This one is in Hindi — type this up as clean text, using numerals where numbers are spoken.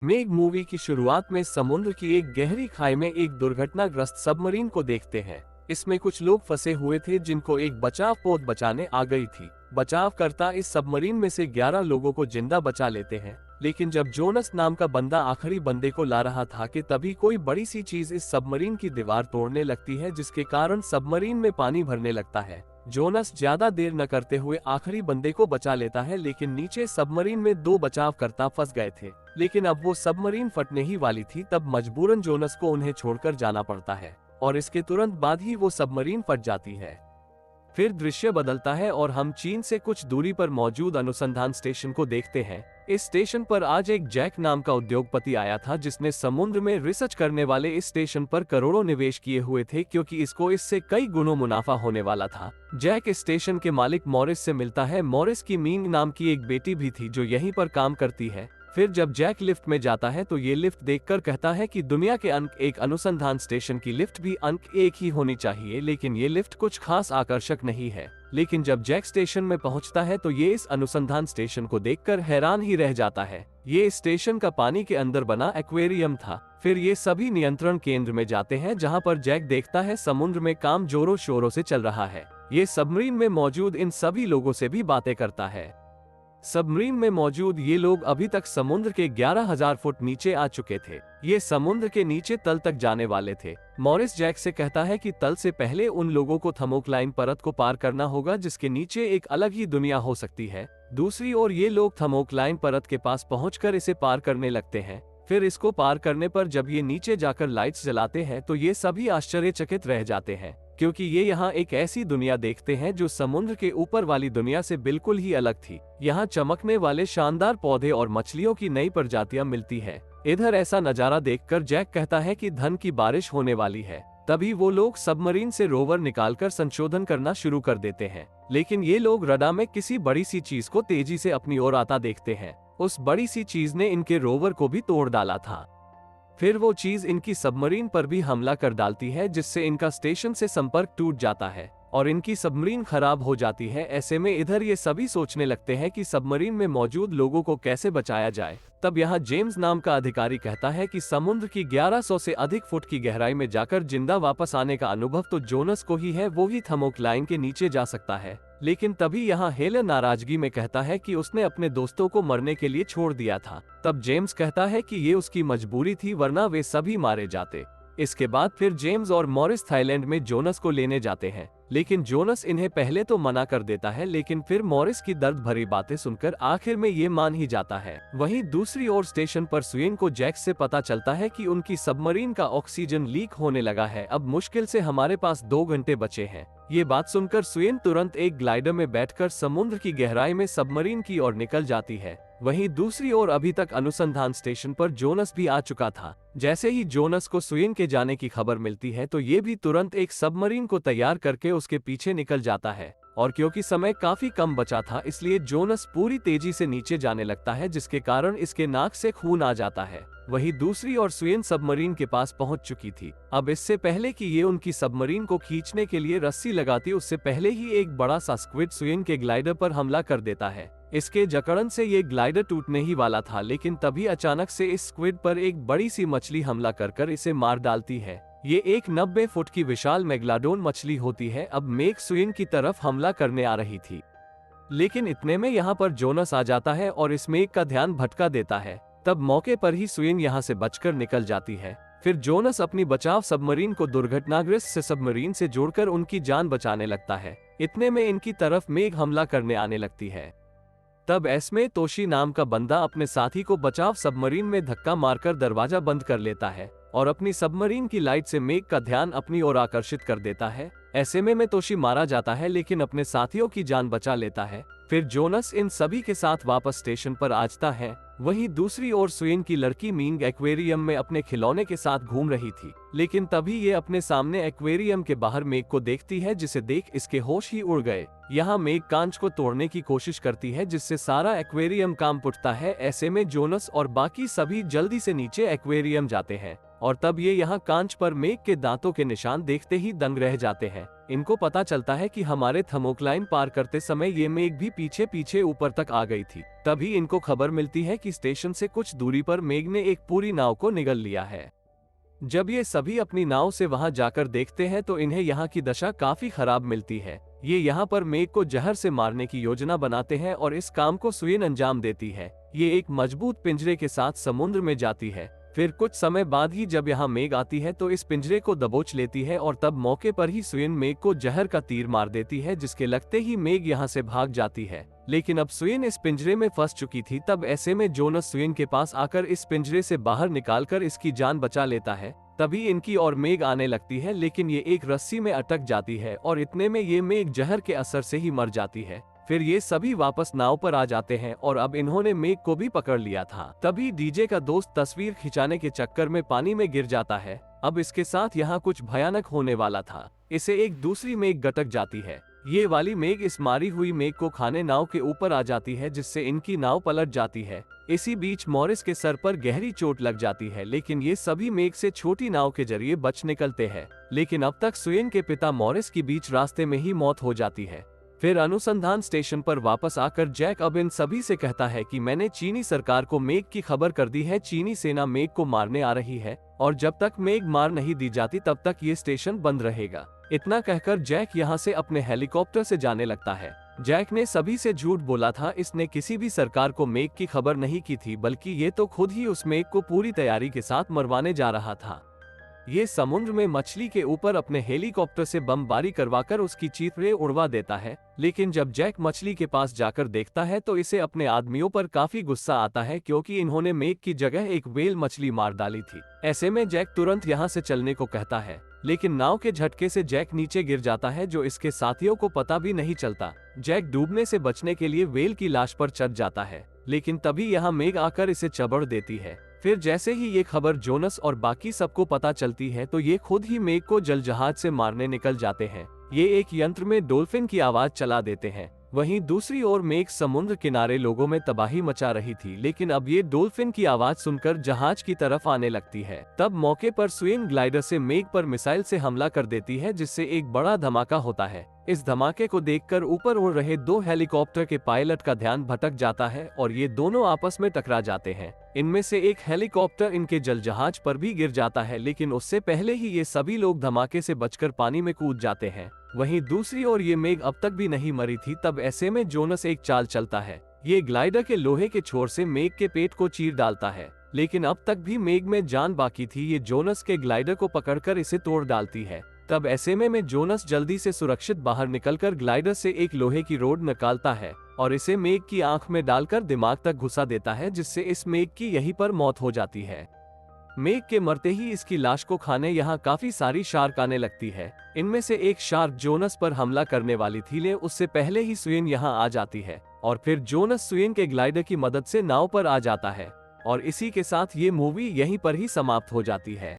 मेघ मूवी की शुरुआत में समुद्र की एक गहरी खाई में एक दुर्घटनाग्रस्त सबमरीन को देखते हैं। इसमें कुछ लोग फंसे हुए थे जिनको एक बचाव पोत बचाने आ गई थी। बचावकर्ता इस सबमरीन में से 11 लोगों को जिंदा बचा लेते हैं, लेकिन जब जोनस नाम का बंदा आखिरी बंदे को ला रहा था कि तभी कोई बड़ी सी चीज इस सबमरीन की दीवार तोड़ने लगती है, जिसके कारण सबमरीन में पानी भरने लगता है। जोनस ज्यादा देर न करते हुए आखिरी बंदे को बचा लेता है, लेकिन नीचे सबमरीन में 2 बचावकर्ता फंस गए थे। लेकिन अब वो सबमरीन फटने ही वाली थी, तब मजबूरन जोनस को उन्हें छोड़कर जाना पड़ता है और इसके तुरंत बाद ही वो सबमरीन फट जाती है। फिर दृश्य बदलता है और हम चीन से कुछ दूरी पर मौजूद अनुसंधान स्टेशन को देखते हैं। इस स्टेशन पर आज एक जैक नाम का उद्योगपति आया था, जिसने समुद्र में रिसर्च करने वाले इस स्टेशन पर करोड़ों निवेश किए हुए थे, क्योंकि इसको इससे कई गुना मुनाफा होने वाला था। जैक इस स्टेशन के मालिक मॉरिस से मिलता है। मॉरिस की मींग नाम की एक बेटी भी थी जो यहीं पर काम करती है। फिर जब जैक लिफ्ट में जाता है तो ये लिफ्ट देखकर कहता है कि दुनिया के अंक एक अनुसंधान स्टेशन की लिफ्ट भी अंक एक ही होनी चाहिए, लेकिन ये लिफ्ट कुछ खास आकर्षक नहीं है। लेकिन जब जैक स्टेशन में पहुंचता है तो ये इस अनुसंधान स्टेशन को देखकर हैरान ही रह जाता है। ये इस स्टेशन का पानी के अंदर बना एक्वेरियम था। फिर ये सभी नियंत्रण केंद्र में जाते हैं, जहां पर जैक देखता है समुद्र में काम जोरों शोरों से चल रहा है। ये सबमरीन में मौजूद इन सभी लोगों से भी बातें करता है। सबमरीन में मौजूद ये लोग अभी तक समुद्र के 11,000 फुट नीचे आ चुके थे। ये समुद्र के नीचे तल तक जाने वाले थे। मॉरिस जैक से कहता है कि तल से पहले उन लोगों को थर्मोक्लाइन परत को पार करना होगा, जिसके नीचे एक अलग ही दुनिया हो सकती है। दूसरी ओर ये लोग थर्मोक्लाइन परत के पास पहुंचकर इसे पार करने लगते हैं। फिर इसको पार करने पर जब ये नीचे जाकर लाइट्स जलाते हैं तो ये सभी आश्चर्यचकित रह जाते हैं, क्योंकि ये यहाँ एक ऐसी दुनिया देखते हैं जो समुद्र के ऊपर वाली दुनिया से बिल्कुल ही अलग थी। यहाँ चमकने वाले शानदार पौधे और मछलियों की नई प्रजातियां मिलती है। इधर ऐसा नजारा देखकर जैक कहता है कि धन की बारिश होने वाली है। तभी वो लोग सबमरीन से रोवर निकालकर संशोधन करना शुरू कर देते हैं, लेकिन ये लोग रडार में किसी बड़ी सी चीज को तेजी से अपनी ओर आता देखते हैं। उस बड़ी सी चीज ने इनके रोवर को भी तोड़ डाला था। फिर वो चीज इनकी सबमरीन पर भी हमला कर डालती है, जिससे इनका स्टेशन से संपर्क टूट जाता है और इनकी सबमरीन खराब हो जाती है। ऐसे में इधर ये सभी सोचने लगते हैं कि सबमरीन में मौजूद लोगों को कैसे बचाया जाए। तब यहाँ जेम्स नाम का अधिकारी कहता है कि समुद्र की 1100 से अधिक फुट की गहराई में जाकर जिंदा वापस आने का अनुभव तो जोनस को ही है, वो ही थर्मोक्लाइन के नीचे जा सकता है। लेकिन तभी यहाँ हेलन नाराजगी में कहता है कि उसने अपने दोस्तों को मरने के लिए छोड़ दिया था। तब जेम्स कहता है कि ये उसकी मजबूरी थी, वरना वे सभी मारे जाते। इसके बाद फिर जेम्स और मॉरिस थाईलैंड में जोनस को लेने जाते हैं, लेकिन जोनस इन्हें पहले तो मना कर देता है, लेकिन फिर मॉरिस की दर्द भरी बातें सुनकर आखिर में ये मान ही जाता है। वहीं दूसरी ओर स्टेशन पर सुयेन को जैक से पता चलता है कि उनकी सबमरीन का ऑक्सीजन लीक होने लगा है। अब मुश्किल से हमारे पास 2 घंटे बचे हैं। ये बात सुनकर सुयेन तुरंत एक ग्लाइडर में बैठकर समुद्र की गहराई में सबमरीन की ओर निकल जाती है। वहीं दूसरी ओर अभी तक अनुसंधान स्टेशन पर जोनस भी आ चुका था। जैसे ही जोनस को सुयेन के जाने की खबर मिलती है तो ये भी तुरंत एक सबमरीन को तैयार करके उसके पीछे निकल जाता है, और क्योंकि समय काफी कम बचा था इसलिए जोनस पूरी तेजी से नीचे जाने लगता है, जिसके कारण इसके नाक से खून आ जाता है। वहीं दूसरी ओर सुयेन सबमरीन के पास पहुंच चुकी थी। अब इससे पहले कि ये उनकी सबमरीन को खींचने के लिए रस्सी लगाती, उससे पहले ही एक बड़ा सा स्क्विड सुयेन के ग्लाइडर पर हमला कर देता है। इसके जकड़न से ये ग्लाइडर टूटने ही वाला था, लेकिन तभी अचानक से इस स्क्विड पर एक बड़ी सी मछली हमला कर इसे मार डालती है। ये एक 90 फुट की विशाल मेगलाडोन मछली होती है। अब मेघ सुयेन की तरफ हमला करने आ रही थी, लेकिन इतने में यहाँ पर जोनस आ जाता है और इस मेघ का ध्यान भटका देता है। तब मौके पर ही सुयेन यहाँ से बचकर निकल जाती है। फिर जोनस अपनी बचाव सबमरीन को दुर्घटनाग्रस्त से सबमरीन से जोड़कर उनकी जान बचाने लगता है। इतने में इनकी तरफ मेघ हमला करने आने लगती है। तब एस्मे तोशी नाम का बंदा अपने साथी को बचाव सबमरीन में धक्का मारकर दरवाजा बंद कर लेता है और अपनी सबमरीन की लाइट से मेघ का ध्यान अपनी ओर आकर्षित कर देता है। ऐसे में तोशी मारा जाता है, लेकिन अपने साथियों की जान बचा लेता है। फिर जोनस इन सभी के साथ वापस स्टेशन पर आजता है। वहीं दूसरी ओर सुयेन की लड़की मींग एक्वेरियम में अपने खिलौने के साथ घूम रही थी, लेकिन तभी ये अपने सामने एक्वेरियम के बाहर मेघ को देखती है, जिसे देख इसके होश ही उड़ गए। यहाँ मेघ कांच को तोड़ने की कोशिश करती है, जिससे सारा एक्वेरियम काम उठता है। ऐसे में जोनस और बाकी सभी जल्दी से नीचे एक्वेरियम जाते हैं और तब ये यहाँ कांच पर मेघ के दांतों के निशान देखते ही दंग रह जाते हैं। इनको पता चलता है कि हमारे थर्मोक्लाइन पार करते समय ये मेघ भी पीछे पीछे ऊपर तक आ गई थी। तभी इनको खबर मिलती है कि स्टेशन से कुछ दूरी पर मेघ ने एक पूरी नाव को निगल लिया है। जब ये सभी अपनी नाव से वहां जाकर देखते हैं तो इन्हें यहाँ की दशा काफी खराब मिलती है। ये यहाँ पर मेघ को जहर से मारने की योजना बनाते हैं और इस काम को सुयेन अंजाम देती है। ये एक मजबूत पिंजरे के साथ समुद्र में जाती है। फिर कुछ समय बाद ही जब यहाँ मेघ आती है तो इस पिंजरे को दबोच लेती है और तब मौके पर ही सुयेन मेघ को जहर का तीर मार देती है, जिसके लगते ही मेघ यहाँ से भाग जाती है। लेकिन अब सुयेन इस पिंजरे में फंस चुकी थी। तब ऐसे में जोनस सुयेन के पास आकर इस पिंजरे से बाहर निकालकर इसकी जान बचा लेता है। तभी इनकी और मेघ आने लगती है, लेकिन ये एक रस्सी में अटक जाती है और इतने में ये मेघ जहर के असर से ही मर जाती है। फिर ये सभी वापस नाव पर आ जाते हैं और अब इन्होंने मेघ को भी पकड़ लिया था। तभी डीजे का दोस्त तस्वीर खिंचाने के चक्कर में पानी में गिर जाता है। अब इसके साथ यहाँ कुछ भयानक होने वाला था। इसे एक दूसरी मेघ गटक जाती है। ये वाली मेघ इस मारी हुई मेघ को खाने नाव के ऊपर आ जाती है, जिससे इनकी नाव पलट जाती है। इसी बीच मॉरिस के सर पर गहरी चोट लग जाती है, लेकिन ये सभी मेघ से छोटी नाव के जरिए बच निकलते हैं। लेकिन अब तक सुयेन के पिता मॉरिस की बीच रास्ते में ही मौत हो जाती है। फिर अनुसंधान स्टेशन पर वापस आकर जैक अब इन सभी से कहता है कि मैंने चीनी सरकार को मेघ की खबर कर दी है। चीनी सेना मेघ को मारने आ रही है और जब तक मेघ मार नहीं दी जाती तब तक ये स्टेशन बंद रहेगा। इतना कहकर जैक यहाँ से अपने हेलीकॉप्टर से जाने लगता है। जैक ने सभी से झूठ बोला था। इसने किसी भी सरकार को मेघ की खबर नहीं की थी, बल्कि ये तो खुद ही उस मेघ को पूरी तैयारी के साथ मरवाने जा रहा था। ये समुद्र में मछली के ऊपर अपने हेलीकॉप्टर से बमबारी करवाकर उसकी चीथड़े उड़वा देता है। लेकिन जब जैक मछली के पास जाकर देखता है तो इसे अपने आदमियों पर काफी गुस्सा आता है, क्योंकि इन्होंने मेघ की जगह एक व्हेल मछली मार डाली थी। ऐसे में जैक तुरंत यहाँ से चलने को कहता है, लेकिन नाव के झटके से जैक नीचे गिर जाता है, जो इसके साथियों को पता भी नहीं चलता। जैक डूबने से बचने के लिए व्हेल की लाश पर चढ़ जाता है, लेकिन तभी यहाँ मेघ आकर इसे चबड़ देती है। फिर जैसे ही ये खबर जोनस और बाकी सबको पता चलती है तो ये खुद ही मेघ को जल जहाज से मारने निकल जाते हैं। ये एक यंत्र में डॉल्फिन की आवाज चला देते हैं। वहीं दूसरी ओर मेघ समुद्र किनारे लोगों में तबाही मचा रही थी, लेकिन अब ये डॉल्फिन की आवाज सुनकर जहाज की तरफ आने लगती है। तब मौके पर सुयेन ग्लाइडर से मेघ पर मिसाइल से हमला कर देती है, जिससे एक बड़ा धमाका होता है। इस धमाके को देखकर ऊपर उड़ रहे दो हेलीकॉप्टर के पायलट का ध्यान भटक जाता है और ये दोनों आपस में टकरा जाते हैं। इनमें से एक हेलीकॉप्टर इनके जल जहाज पर भी गिर जाता है, लेकिन उससे पहले ही ये सभी लोग धमाके से बचकर पानी में कूद जाते हैं। वहीं दूसरी ओर ये मेघ अब तक भी नहीं मरी थी। तब ऐसे में जोनस एक चाल चलता है। ये ग्लाइडर के लोहे के छोर से मेघ के पेट को चीर डालता है, लेकिन अब तक भी मेघ में जान बाकी थी। ये जोनस के ग्लाइडर को पकड़कर इसे तोड़ डालती है। तब ऐसे में जोनस जल्दी से सुरक्षित बाहर निकलकर ग्लाइडर से एक लोहे की रोड निकालता है और इसे मेघ की आंख में डालकर दिमाग तक घुसा देता है, जिससे इस मेघ की यहीं पर मौत हो जाती है। मेघ के मरते ही इसकी लाश को खाने यहाँ काफी सारी शार्क आने लगती है। इनमें से एक शार्क जोनस पर हमला करने वाली थी, ले उससे पहले ही सुयेन यहाँ आ जाती है और फिर जोनस सुयेन के ग्लाइडर की मदद से नाव पर आ जाता है। और इसी के साथ ये मूवी यहीं पर ही समाप्त हो जाती है।